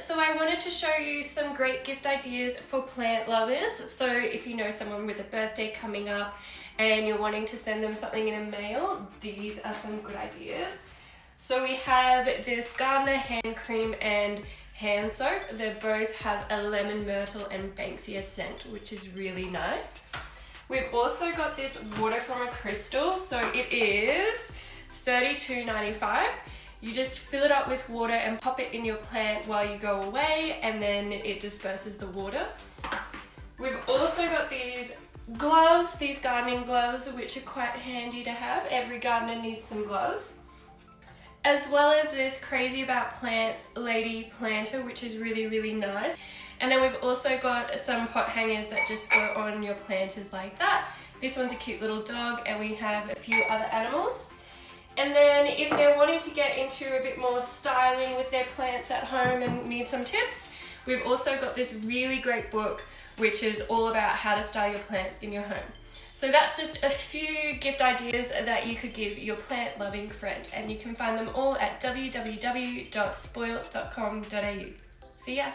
So I wanted to show you some great gift ideas for plant lovers. So if you know someone with a birthday coming up and you're wanting to send them something in a mail, these are some good ideas. So we have this Gardener hand cream and hand soap. They both have a lemon myrtle and banksia scent, which is really nice. We've also got this water from a crystal. So it is $32.95. You just fill it up with water and pop it in your plant while you go away, and then it disperses the water. We've also got these gloves, these gardening gloves, which are quite handy to have. Every gardener needs some gloves. As well as this Crazy About Plants lady planter, which is really, really nice. And then we've also got some pot hangers that just go on your planters like that. This one's a cute little dog, and we have a few other animals. And then if they're wanting to get into a bit more styling with their plants at home and need some tips, we've also got this really great book which is all about how to style your plants in your home. So that's just a few gift ideas that you could give your plant loving friend, and you can find them all at www.spoilt.com.au. See ya!